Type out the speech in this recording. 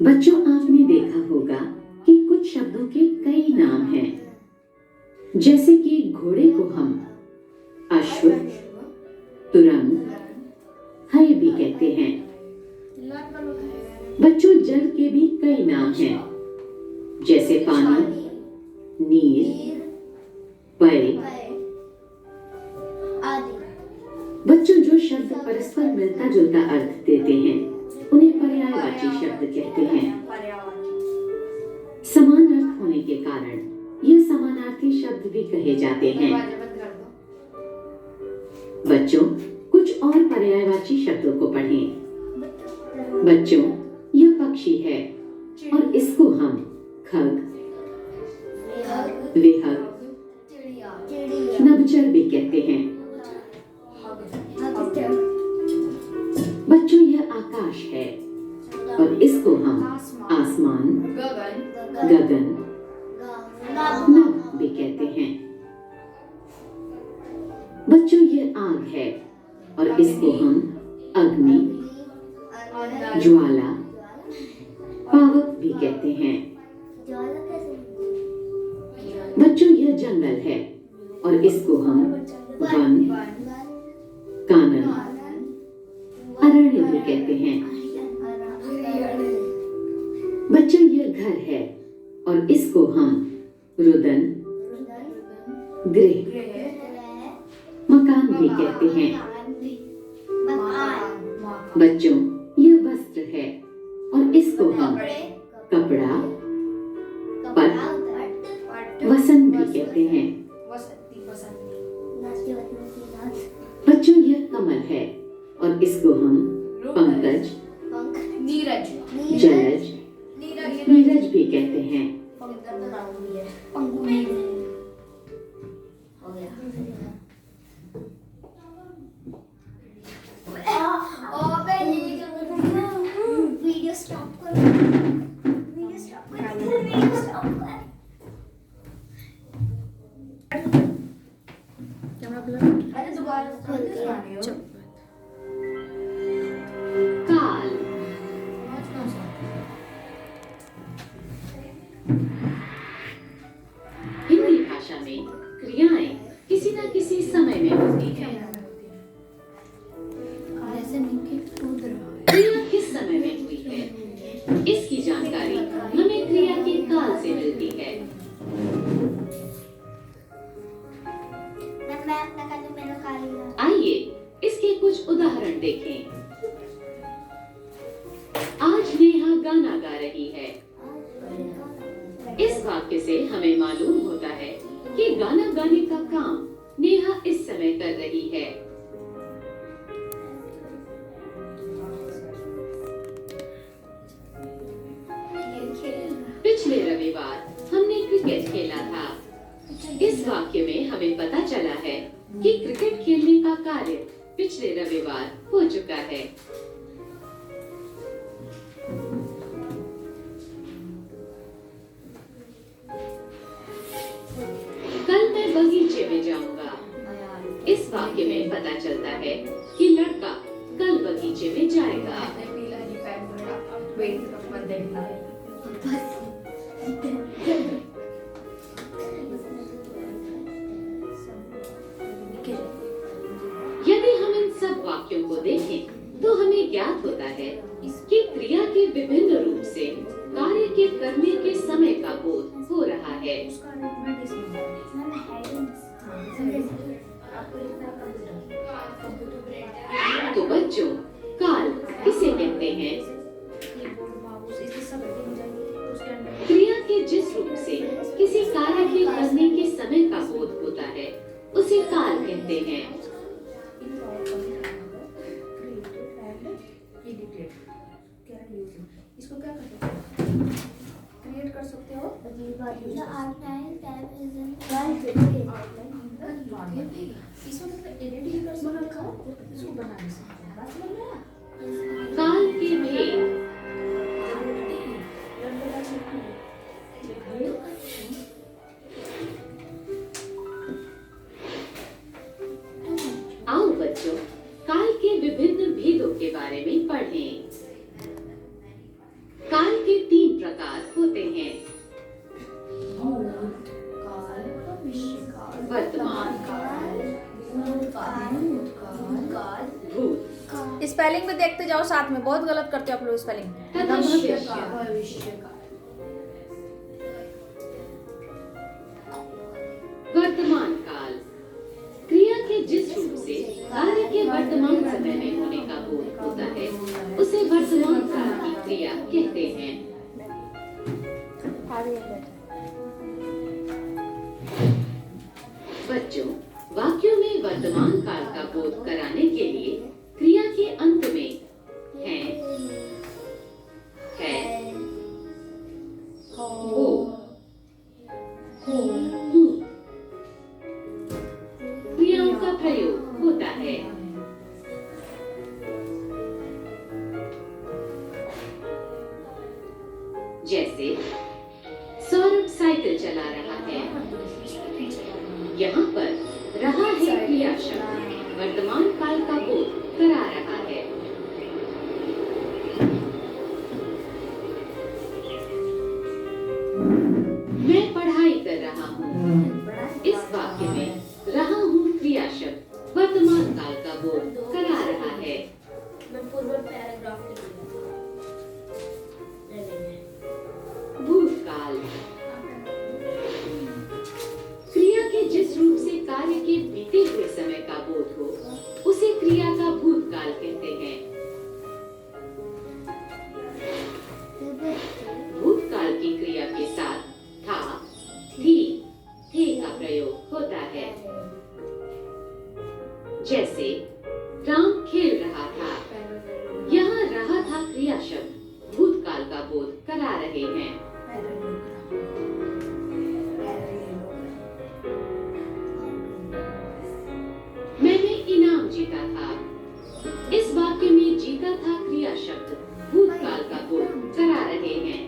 बच्चों, आपने देखा होगा कि कुछ शब्दों के कई नाम हैं, जैसे कि घोड़े को हम अश्व, तुरंग, हय भी कहते हैं। बच्चों, जल के भी कई नाम हैं, जैसे पानी, नीर, पय आदि। बच्चों, जो शब्द परस्पर मिलता जुलता अर्थ देते हैं उन्हें पर्यायवाची शब्द कहते हैं। समान अर्थ होने के कारण ये समानार्थी शब्द भी कहे जाते हैं। बच्चों, कुछ और पर्यायवाची शब्दों को पढ़ें। बच्चों, यह पक्षी है और इसको हम खग, विहग, नभचर भी कहते हैं। बच्चों, यह आकाश है और इसको हम आसमान, गगन, नभ भी कहते हैं। बच्चों, यह आग है और इसको हम अग्नि, ज्वाला, पावक भी कहते हैं। बच्चों, यह जंगल है और इसको हम वन, कानन, अरण्य भी कहते हैं। बच्चों, यह घर है और इसको हम रुदन, गृह, मकान भी कहते हैं। बच्चों, यह वस्त्र है और इसको हम कपड़ा, पट, वसन भी कहते हैं। बच्चों, यह कमल है और इसको हम पंकज, जलज, नीरज भी कहते हैं। वीडियो स्टॉप करो। अरे दोबारा काल। हिंदी भाषा में क्रियाएं किसी न किसी समय में होती हैं। क्रिया किस समय में हुई है, इसकी जानकारी हमें क्रिया के काल से मिलती है। आइए इसके कुछ उदाहरण देखें। आज नेहा गाना गा रही है। इस वाक्य से हमें मालूम होता है कि गाना गाने का काम नेहा इस समय कर रही है। पिछले रविवार हमने क्रिकेट खेला था। इस वाक्य में हमें पता चला है कि क्रिकेट खेलने का कार्य पिछले रविवार हो चुका है। कल मैं बगीचे में जाऊंगा। इस वाक्य में पता चलता है कि लड़का कल बगीचे में जाएगा। यदि हम इन सब वाक्यों को देखें तो हमें ज्ञात होता है कि क्रिया के विभिन्न रूप से कार्य के करने के समय का बोध हो रहा है। तो बच्चों, काल किसे कहते हैं? क्रिया के जिस रूप से किसी कार्य के करने के समय का बोध होता है उसे काल कहते हैं। इसको क्या कर सकते हो? क्रिएट कर सकते हो। इसमें एडिट ही कर सकते हो। इसको बना नहीं सकते। काल के भेद। आओ बच्चों, काल के विभिन्न भेदों के बारे में पढ़ें। स्पेलिंग भी देखते जाओ साथ में, बहुत गलत करते हो आप लोग स्पेलिंग। तथा भविष्य। भविष्य का। वर्तमान काल क्रिया के जिस रूप से कार्य के वर्तमान समय में होने का बोध होता है उसे वर्तमान काल की क्रिया कहते हैं। बच्चों, वाक्यों में वर्तमान काल का बोध कराने के लिए क्रिया के अंत में है, हो, हूँ क्रियाओं का प्रयोग होता है। जैसे सौरभ साइकिल चला रहा है। यहाँ पर रहा है क्रिया शब्द वर्तमान काल का बोध करा रहा है। मैं पढ़ाई कर रहा हूँ। इस वाक्य में रहा हूँ क्रिया शब्द वर्तमान काल का बोध करा रहा है। मैं पूर्व पैराग्राफ लिख भूतकाल क्रिया के जिस रूप से कार्य के बीते हुए समय का बोध हो उसे क्रिया का भूतकाल कहते हैं। भूतकाल की क्रिया के साथ था, थी, थे का प्रयोग होता है। जैसे राम खेल रहा था। यहाँ रहा था क्रिया शब्द भूतकाल का बोध करा रहे हैं। मैंने इनाम जीता था। इस वाक्य में जीता था क्रिया शब्द भूतकाल का बोध करा रहे हैं।